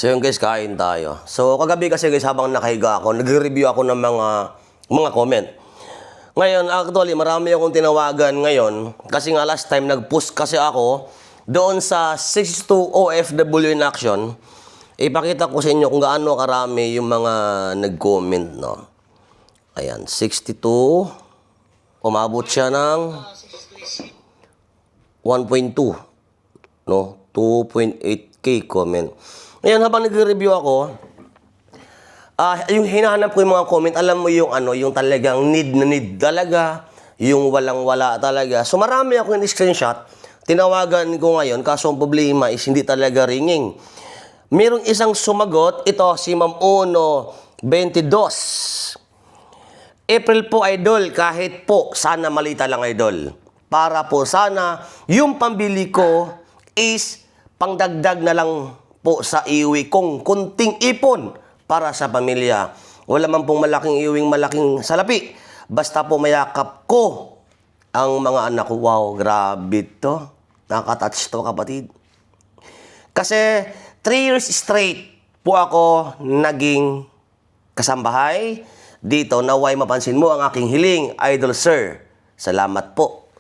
So yun guys, kain tayo. So kagabi kasi guys, habang nakahiga ako, nagre-review ako ng mga comment. Ngayon, actually, marami akong tinawagan ngayon kasi nga last time nag-post kasi ako doon sa 62 OFW in Action. Ipakita ko sa inyo kung gaano karami yung mga nag-comment, no? Ayan, 62. Umabot siya ng 1.2, no? 2.8k comment. Ngayon, habang nagre-review ako, yung hinahanap ko yung mga comment, alam mo yung yung talagang need na need talaga, yung walang-wala talaga. So marami akong in-screenshot, tinawagan ko ngayon, kaso ang problema is hindi talaga ringing. Merong isang sumagot, ito si Ma'am Uno 22. April po, idol, kahit po, sana malita lang, idol. Para po sana, yung pambili ko is pangdagdag na lang po sa iwi kong kunting ipon para sa pamilya. Wala man pong malaking iwing malaking salapi. Basta po mayakap ko ang mga anak ko. Wow, grabe to. Nakaka-touch to, kapatid. Kasi 3 years straight po ako naging kasambahay dito. Naway mapansin mo ang aking hiling, idol sir. Salamat po.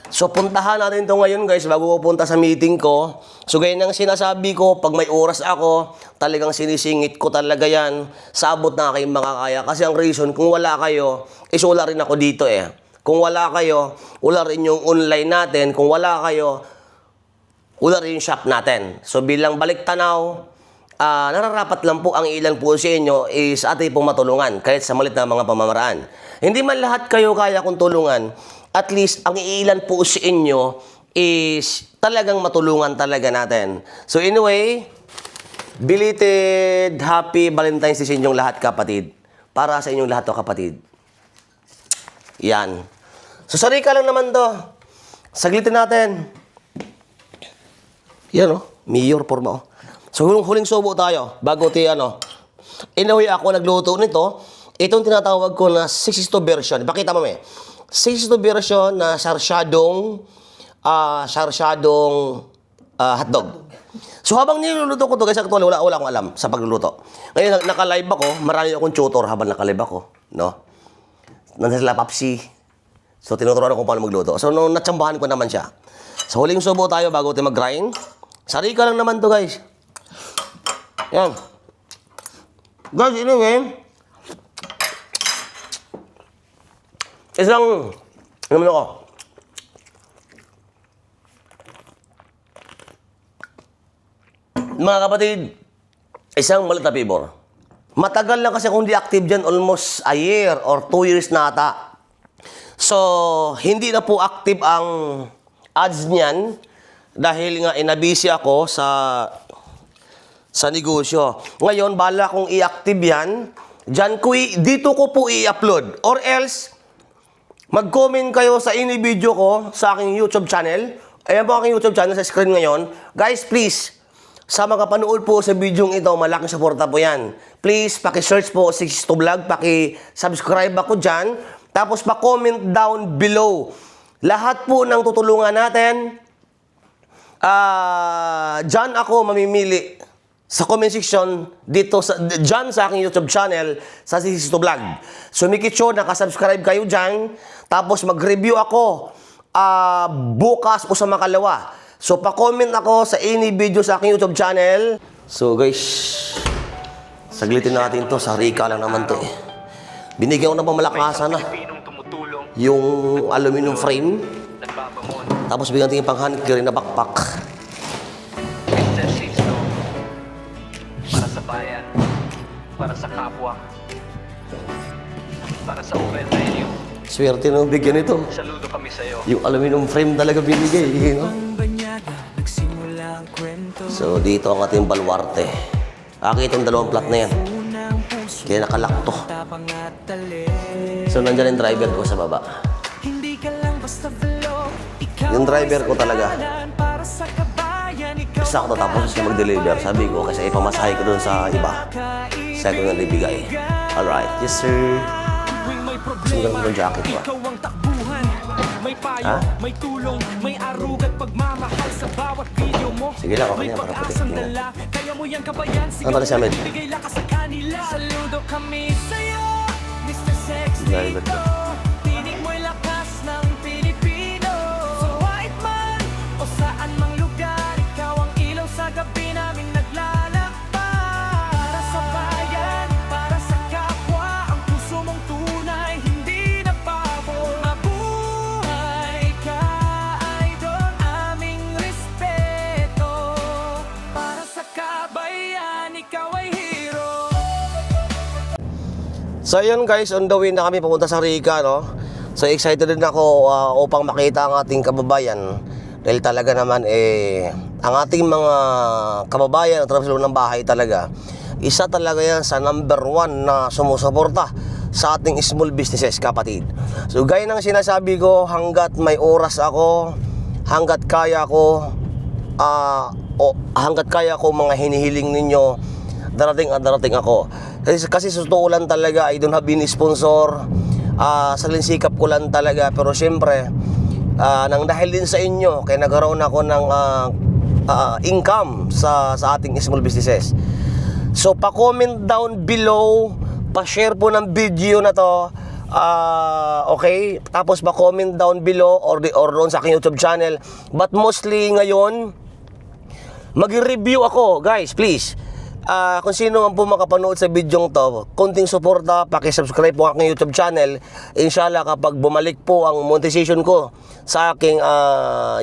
So, puntahan natin ito ngayon, guys, bago ko punta sa meeting ko. So, ganyan ang sinasabi ko, pag may oras ako, talagang sinisingit ko talaga yan sa abot na aking makakaya. Kasi ang reason, kung wala kayo, is wala rin ako dito eh. Kung wala kayo, wala rin yung online natin. Kung wala kayo, wala rin yung shop natin. So, bilang baliktanaw, nararapat lang po ang ilan po sa inyo is ating pong matulungan, kahit sa malit na mga pamamaraan. Hindi man lahat kayo kaya kong tulungan, at least, ang iilan po sa inyo is talagang matulungan talaga natin. So anyway, belated Happy Valentine's Day sa inyong lahat, kapatid. Para sa inyong lahat to, kapatid. Yan. So sarika lang naman to. Saglitin natin. Yan, Mayor forma, So huling subo tayo. Bago Anyway, ako nagluto nito. Itong tinatawag ko na 62 version. Pakita mo, 62 version na sarsyadong hotdog. So habang niluluto ko to, guys, actually wala akong alam sa pagluluto. Ngayon naka-live ako, marami akong tutor habang naka-live ako, no? Nandun sila Papsi. So tinuturuan ako kung paano magluto. So nung natsambahan ko naman siya. Sa huling subo tayo bago tayo mag-grind. Sarika lang naman to, guys. Yan. Guys, anyway, isang, naman ako. Mga kapatid, isang malit na pibor. Matagal na kasi akong di active dyan, almost a year or 2 years na ata. So, hindi na po active ang ads niyan dahil nga inabisi ako sa negosyo. Ngayon, bala kong i-active yan, dito ko po i-upload. Or else, mag-comment kayo sa ini video ko sa aking YouTube channel. Ayan po aking YouTube channel sa screen ngayon. Guys, please, sa mga panood po sa video ito, malaking suporta po yan. Please, paki-search po 62 Vlog, paki-subscribe ako dyan. Tapos pa-comment down below. Lahat po ng tutulungan natin, dyan ako mamimili sa comment section dito dyan sa aking YouTube channel sa 62 Vlog. So make sure nakasubscribe kayo dyan. Tapos mag-review ako bukas o sa makalawa. So pa-comment ako sa any video sa aking YouTube channel. So guys, saglitin natin to. Sarika lang naman to eh. Binigyan ko na pamalakasan na yung aluminum frame. Tapos bigyan tingin pang hand carry na backpack. Bayan, para sa kapwa, para sa OFW. Swerte nung bigyan ito. Saludo kami sa'yo. Yung aluminum frame talaga binigay, So, dito ang ating baluarte. Itong dalawang plat na yan. Kaya nakalak to. So, nandyan yung driver ko sa baba. Yung driver ko talaga. Isa ako tapos siya mag-deliver. Sabi ko, kasi ipamasahe ko doon sa iba. Sa ko nang ibigay. Alright. Yes, sir. Gusto mo yung jacket ko. Ha? Sige lang, okay na. Para protect mo. Tuyang kabayan, sigaw Ano pala si Ahmed? at bigay lakas sa kanila. Saludo kami sa'yo, Mr. Sexy Dahil ba ito? Tinig mo'y lakas ng Pilipino. So kahit man o saan mang lugar, ikaw ang ilaw sa gabi namin naglalakbay. Para sa bayan, para sa kapwa, ang puso mong tunay, hindi nagbago. Mabuhay ka, idol, aming respeto. Para sa kabayan, ikaw ay hero. So yun guys, on the way na kami pupunta sa Rica, no? So excited din ako upang makita ang ating kababayan. Dahil talaga naman ang ating mga kababayan at trabasalo ng bahay talaga, isa talaga yan sa number 1 na sumusuporta sa ating small businesses, kapatid. So gaya ng sinasabi ko, hanggat may oras ako, hanggat kaya ko, hanggat kaya ko mga hinihiling ninyo, darating at darating ako. Kasi sa totoo lang talaga, I don't have any sponsor. Salinsikap ko lang talaga. Pero syempre, nang dahil din sa inyo, kaya nagkaroon ako ng income sa ating small businesses. So pa-comment down below, pa-share po ng video na to. Okay? Tapos pa-comment down below or doon sa aking YouTube channel. But mostly ngayon, mag-review ako, guys, please. Kung sino man po makapanood sa video to, konting suporta, paki-subscribe po ang aking YouTube channel. Inshallah, kapag bumalik po ang monetization ko sa aking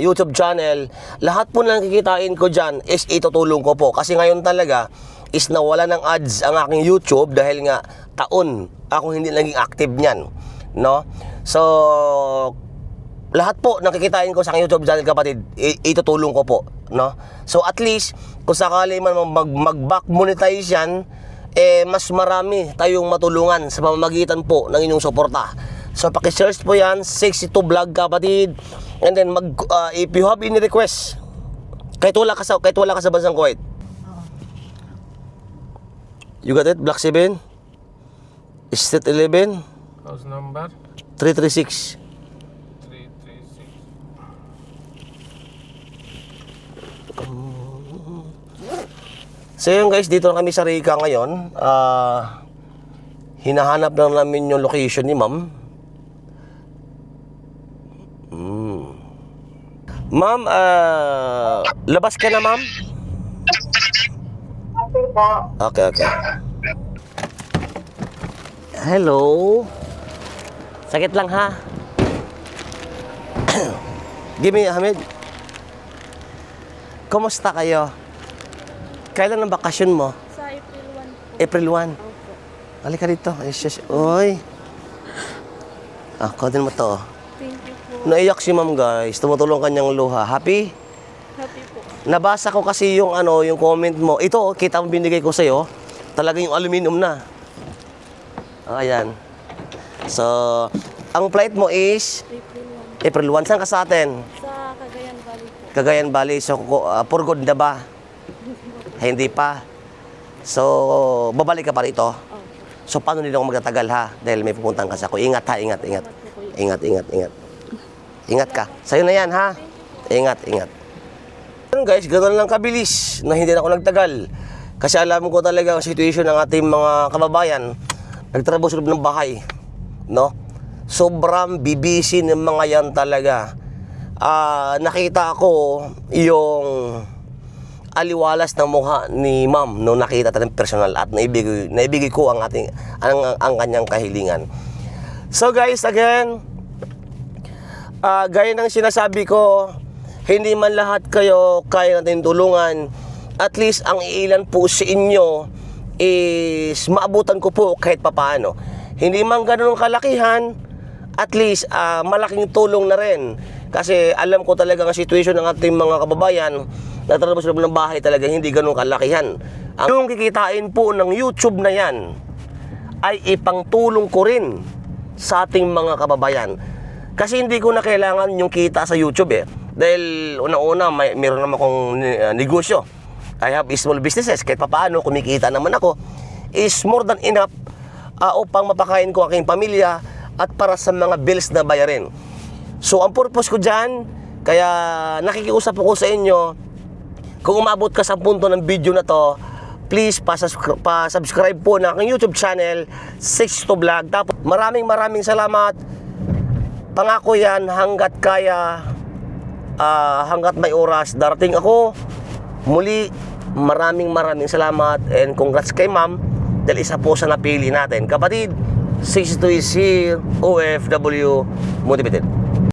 YouTube channel, lahat po ng kikitain ko dyan is itutulong ko po. Kasi ngayon talaga is nawala ng ads ang aking YouTube dahil nga taon akong hindi naging active niyan, no? So lahat po ng kikitain ko sa aking YouTube channel, kapatid, itutulong ko po, no? So at least kung sakali man mag-back monetize yan, mas marami tayong matulungan sa pamamagitan po ng inyong suporta. So paki-search po yan, 62 Vlog, kapatid. And then if you have any request, kahit wala ka sa bansang Kuwait. You got it? Block 7 Street 11 House number 336. 336. So yun guys, dito na kami sa Rica ngayon. Hinahanap lang namin yung location ni ma'am. Ma'am, labas ka na, ma'am? Okay, okay. Hello. Sakit lang ha. Give me, Hamid. Kumusta kayo? Kailan ang bakasyon mo? Sa April 1 po. April 1. Opo. Halika dito. Ay, shush. Oy. Kodin mo to. Thank you po. Naiyak si ma'am, guys. Tumutulong kanyang luha. Happy? Happy po. Nabasa ko kasi yung yung comment mo. Ito, kita mo binigay ko sa'yo. Talaga yung aluminum na. Ayan. So, ang flight mo is April 1. April 1. Saan ka sa atin? Sa Cagayan Valley po. Cagayan Valley. So, for good na ba? Hindi pa. So, babalik ka pa rito. Opo. So, paano nila ako magtatagal ha? Dahil may pupuntang kasi ako. Ingat ha, ingat, ingat. Ingat, ingat, ingat. Ingat ka. Sa'yo na yan ha. Ingat, ingat. Guys, ganoon lang kabilis na hindi na ako nagtagal. Kasi alam ko talaga ang situation ng ating mga kababayan. Nagtrabaho sa loob ng bahay. No? Sobrang bibisi ng mga yan talaga. Nakita ko yung aliwalas ng mukha ni ma'am nung nakita tayo personal at naibigay ko ang kanyang kahilingan. So guys, again, gaya ng sinasabi ko, hindi man lahat kayo kaya natin tulungan. At least ang ilan po sa inyo is maabutan ko po kahit papaano. Hindi man ganun kalakihan, at least malaking tulong na rin. Kasi alam ko talaga ang situation ng ating mga kababayan na trabaho sa loob ng bahay talaga hindi ganun kalakihan. Ang kikitain po ng YouTube na yan ay ipangtulong ko rin sa ating mga kababayan. Kasi hindi ko na kailangan yung kita sa YouTube eh. Dahil una-una, meron naman akong negosyo. I have small businesses. Kahit papaano, kumikita naman ako. Is more than enough upang mapakain ko aking pamilya at para sa mga bills na bayarin. So, ang purpose ko dyan, kaya nakikiusap ako sa inyo, kung umabot ka sa punto ng video na to, please pa-subscribe po ng aking YouTube channel, 62 Vlog. Tapos maraming salamat. Pangako yan, hanggat kaya, hanggat may oras, darating ako. Muli, maraming salamat and congrats kay ma'am dahil isa po sa napili natin. Kapatid, 62 is here, OFW Motivated.